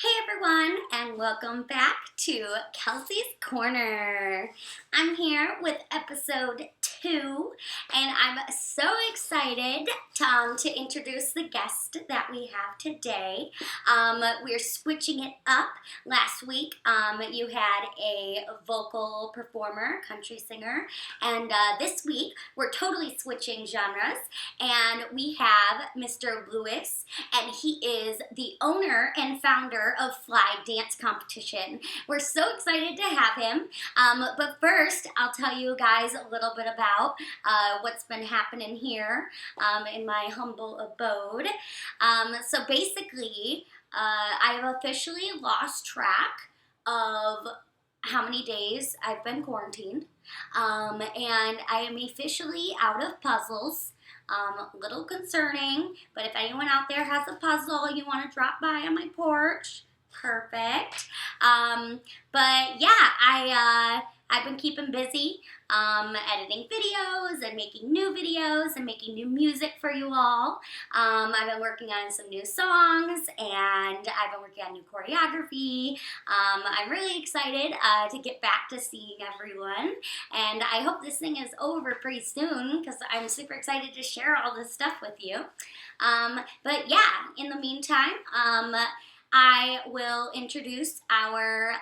Hey everyone, and welcome back to Kelsey's Korner. I'm here with episode 2, and I'm so excited to introduce the guest that we have today. We're switching it up. Last week, you had a vocal performer, country singer, and this week we're totally switching genres, and we have Mr. Lewis, and he is the owner and founder of Fly Dance Competition. We're so excited to have him. But first, I'll tell you guys a little bit about what's been happening here in my humble abode. So basically, I have officially lost track of how many days I've been quarantined. And I am officially out of puzzles. A little concerning, but if anyone out there has a puzzle you want to drop by on my porch, perfect. But yeah, I've been keeping busy, editing videos and making new videos and making new music for you all. I've been working on some new songs and I've been working on new choreography. I'm really excited to get back to seeing everyone, and I hope this thing is over pretty soon because I'm super excited to share all this stuff with you. But yeah, in the meantime, I will introduce our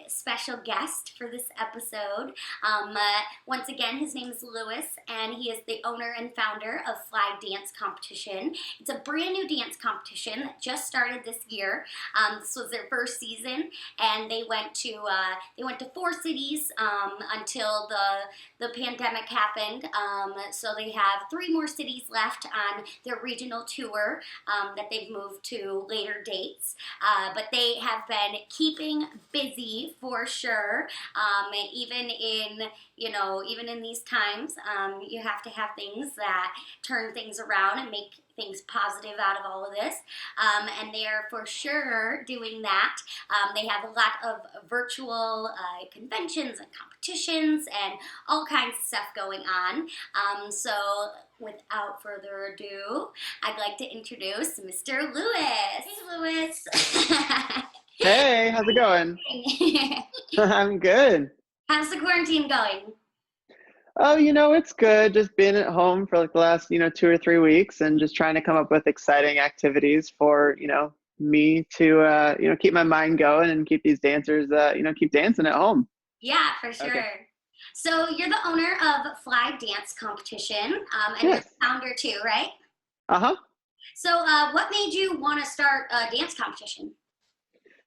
special guest for this episode. Once again, his name is Lewis, and he is the owner and founder of Fly Dance Competition. It's a brand new dance competition that just started this year. This was their first season, and they went to 4 cities until the pandemic happened. So they have 3 more cities left on their regional tour that they've moved to later dates. But they have been keeping busy for sure. Even in these times, you have to have things that turn things around and make things positive out of all of this. And they are for sure doing that. They have a lot of virtual conventions and competitions and all kinds of stuff going on. So without further ado, I'd like to introduce Mr. Lewis. Hey, Lewis. Hey, how's it going? I'm good. How's the quarantine going? Oh, it's good. Just being at home for like the last, 2 or 3 weeks and just trying to come up with exciting activities for, me to, keep my mind going and keep these dancers, keep dancing at home. Yeah, for sure. Okay. So you're the owner of Fly Dance Competition, and you're Yes. the founder too, right? Uh-huh. So what made you want to start a dance competition?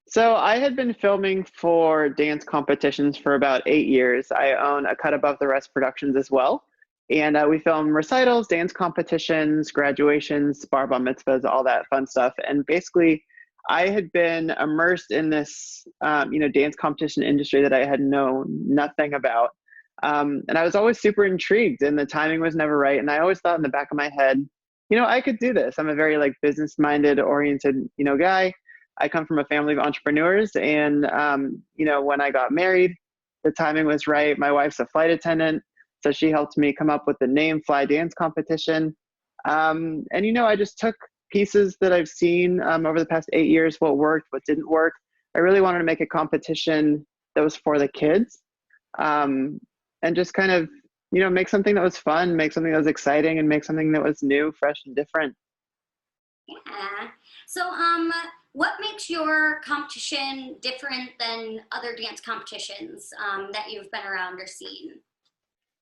So I had been filming for dance competitions for about 8 years. I own a Cut Above the Rest Productions as well. And we film recitals, dance competitions, graduations, bar mitzvahs, all that fun stuff. And basically, I had been immersed in this, dance competition industry that I had known nothing about. And I was always super intrigued, and the timing was never right. And I always thought in the back of my head, I could do this. I'm a very business-minded, oriented, guy. I come from a family of entrepreneurs, and when I got married, the timing was right. My wife's a flight attendant, so she helped me come up with the name Fly Dance Competition. I just took pieces that I've seen over the past 8 years, what worked, what didn't work. I really wanted to make a competition that was for the kids, and just kind of make something that was fun, make something that was exciting, and make something that was new, fresh, and different. Yeah. So what makes your competition different than other dance competitions that you've been around or seen?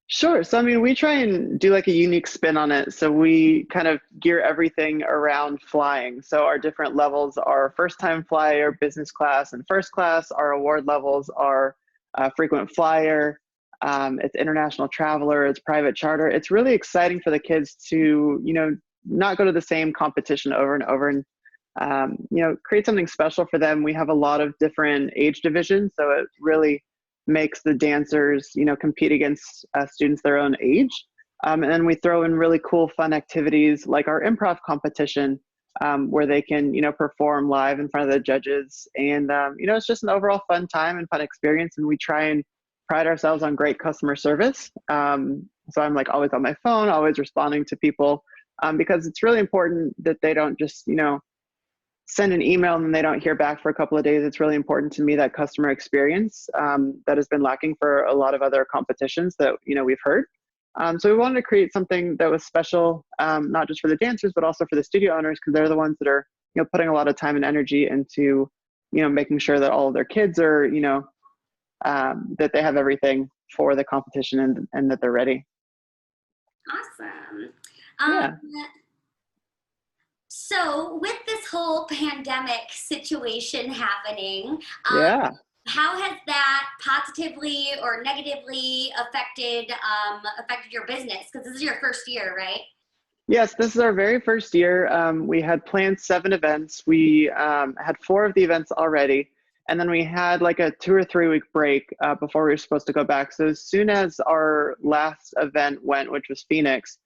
Sure. So, we try and do a unique spin on it. So we kind of gear everything around flying. So our different levels are first time flyer, business class, and first class. Our award levels are frequent flyer. It's international traveler. It's private charter. It's really exciting for the kids to, not go to the same competition over and over and, create something special for them. We have a lot of different age divisions. So it really makes the dancers, compete against students their own age. And then we throw in really cool, fun activities like our improv competition, where they can, perform live in front of the judges. And, it's just an overall fun time and fun experience. And we try and pride ourselves on great customer service. So I'm always on my phone, always responding to people, because it's really important that they don't just, send an email and they don't hear back for a couple of days, it's really important to me that customer experience that has been lacking for a lot of other competitions that we've heard. So we wanted to create something that was special, not just for the dancers, but also for the studio owners, because they're the ones that are putting a lot of time and energy into making sure that all of their kids are that they have everything for the competition and that they're ready. Awesome. Yeah. So with this whole pandemic situation happening, Yeah. how has that positively or negatively affected your business? Because this is your first year, right? Yes, this is our very first year. We had planned 7 events. We had 4 of the events already, and then we had like a 2 or 3 week break before we were supposed to go back. So as soon as our last event went, which was Phoenix,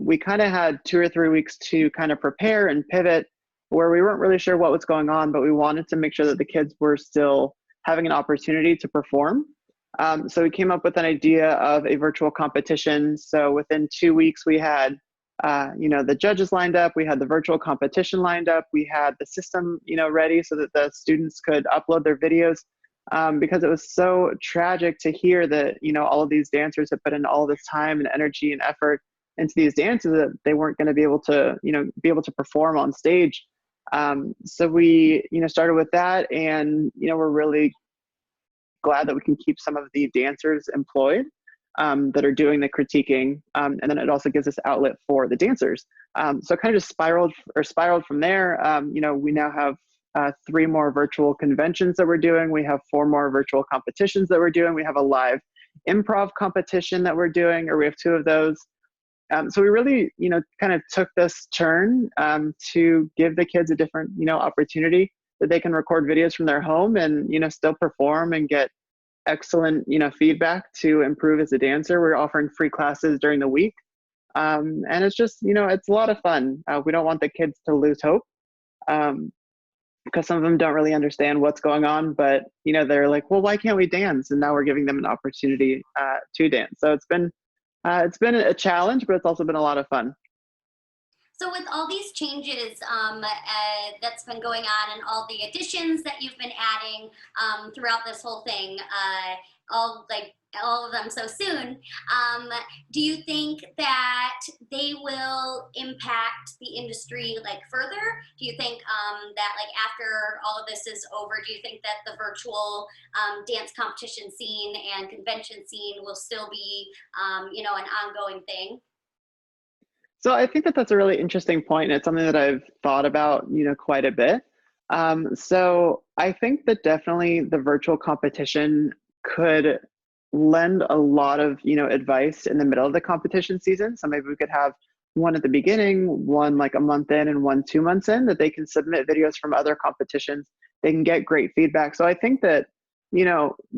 we kind of had 2 or 3 weeks to kind of prepare and pivot, where we weren't really sure what was going on, but we wanted to make sure that the kids were still having an opportunity to perform. So we came up with an idea of a virtual competition. So within 2 weeks, we had the judges lined up, we had the virtual competition lined up, we had the system, ready so that the students could upload their videos, because it was so tragic to hear that, all of these dancers had put in all this time and energy and effort into these dances that they weren't going to be able to perform on stage. So we, started with that, and, we're really glad that we can keep some of the dancers employed that are doing the critiquing, and then it also gives us outlet for the dancers. So it kind of just spiraled from there. We now have 3 more virtual conventions that we're doing. We have 4 more virtual competitions that we're doing. We have a live improv competition that we're doing, or we have 2 of those. So we really, kind of took this turn to give the kids a different, opportunity that they can record videos from their home and, still perform and get excellent, feedback to improve as a dancer. We're offering free classes during the week. And it's just, it's a lot of fun. We don't want the kids to lose hope, because some of them don't really understand what's going on, but, they're like, well, why can't we dance? And now we're giving them an opportunity to dance. So it's been a challenge, but it's also been a lot of fun. So with all these changes that's been going on and all the additions that you've been adding throughout this whole thing, all of them so soon, do you think that they will impact the industry further? Do you think that after all of this is over, do you think that the virtual dance competition scene and convention scene will still be an ongoing thing? So I think that that's a really interesting point, and it's something that I've thought about, quite a bit. So I think that definitely the virtual competition could lend a lot of, advice in the middle of the competition season. So maybe we could have one at the beginning, one like a month in, and one 2 months in, that they can submit videos from other competitions. They can get great feedback. So I think that,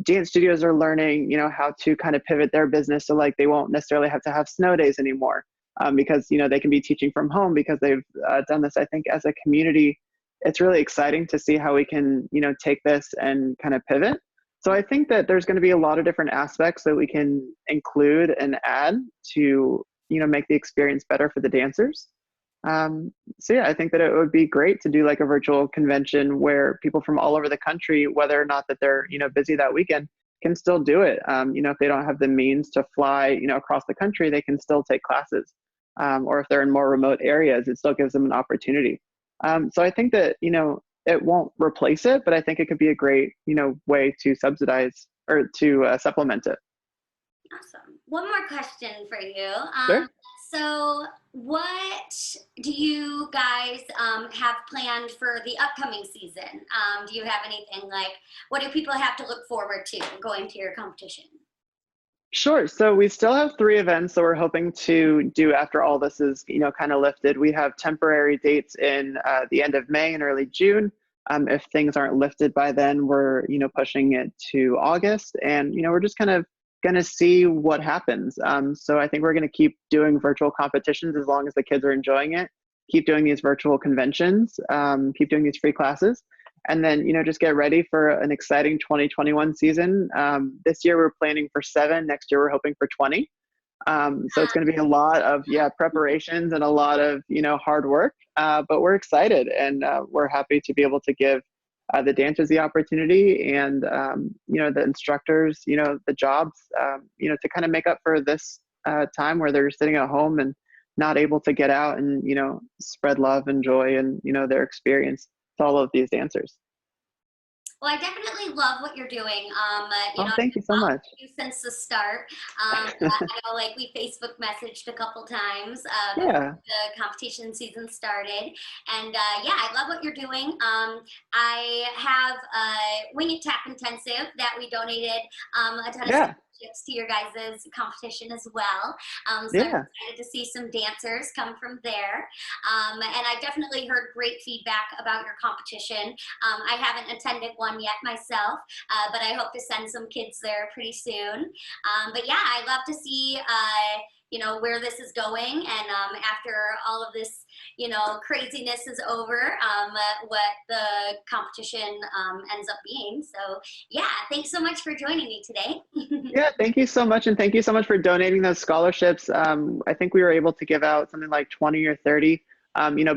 dance studios are learning, how to kind of pivot their business so they won't necessarily have to have snow days anymore. Because they can be teaching from home because they've done this. I think as a community, it's really exciting to see how we can take this and kind of pivot. So I think that there's going to be a lot of different aspects that we can include and add to make the experience better for the dancers. So yeah, I think that it would be great to do a virtual convention where people from all over the country, whether or not that they're busy that weekend, can still do it. If they don't have the means to fly across the country, they can still take classes. Or if they're in more remote areas, it still gives them an opportunity. So I think that, it won't replace it, but I think it could be a great, way to subsidize or to supplement it. Awesome. One more question for you. Sure. So what do you guys have planned for the upcoming season? Do you have anything what do people have to look forward to going to your competition? Sure. So we still have 3 events that we're hoping to do after all this is, kind of lifted. We have temporary dates in the end of May and early June. If things aren't lifted by then, we're, pushing it to August, and, we're just kind of going to see what happens. So I think we're going to keep doing virtual competitions as long as the kids are enjoying it, keep doing these virtual conventions, keep doing these free classes. And then, just get ready for an exciting 2021 season. This year we're planning for 7. Next year we're hoping for 20. So it's going to be a lot of preparations and a lot of hard work. But we're excited, and we're happy to be able to give the dancers the opportunity, and the instructors the jobs to kind of make up for this time where they're sitting at home and not able to get out and spread love and joy and their experience to all of these dancers. Well, I definitely love what you're doing. Oh, thank you so I've much. followed you since the start. I know, like, we Facebook messaged a couple times before Yeah, the competition season started, and yeah, I love what you're doing. I have a Wing It Tap Intensive that we donated a ton of yeah, scholarships to your guys' competition as well. So I'm yeah, excited to see some dancers come from there. And I definitely heard great feedback about your competition. I haven't attended one yet myself, but I hope to send some kids there pretty soon. But yeah, I love to see where this is going, and after all of this craziness is over, what the competition ends up being. So yeah, thanks so much for joining me today. yeah. Thank you so much, and thank you so much for donating those scholarships. I think we were able to give out something like 20 or 30,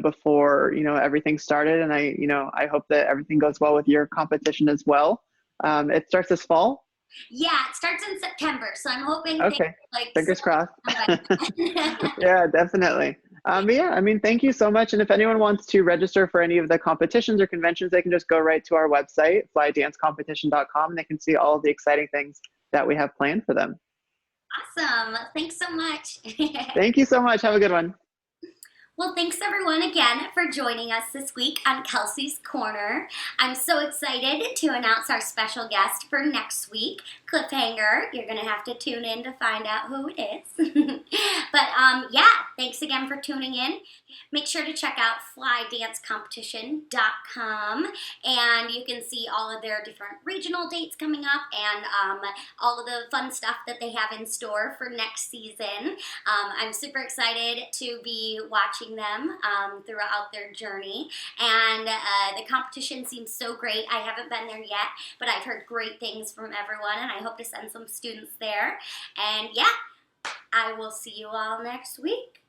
before everything started, and I hope that everything goes well with your competition as well. It starts this fall. Yeah, it starts in September, so I'm hoping things Okay, like fingers crossed. by Yeah, definitely. But yeah, I mean, thank you so much. And if anyone wants to register for any of the competitions or conventions, they can just go right to our website, flydancecompetition.com, and they can see all of the exciting things that we have planned for them. Awesome. Thanks so much. Thank you so much. Have a good one. Well, thanks everyone again for joining us this week on Kelsey's Korner. I'm so excited to announce our special guest for next week, Cliffhanger. You're going to have to tune in to find out who it is. But yeah, thanks again for tuning in. Make sure to check out flydancecompetition.com, and you can see all of their different regional dates coming up, and all of the fun stuff that they have in store for next season. I'm super excited to be watching them throughout their journey, and the competition seems so great. I haven't been there yet, but I've heard great things from everyone, and I hope to send some students there. And yeah, I will see you all next week.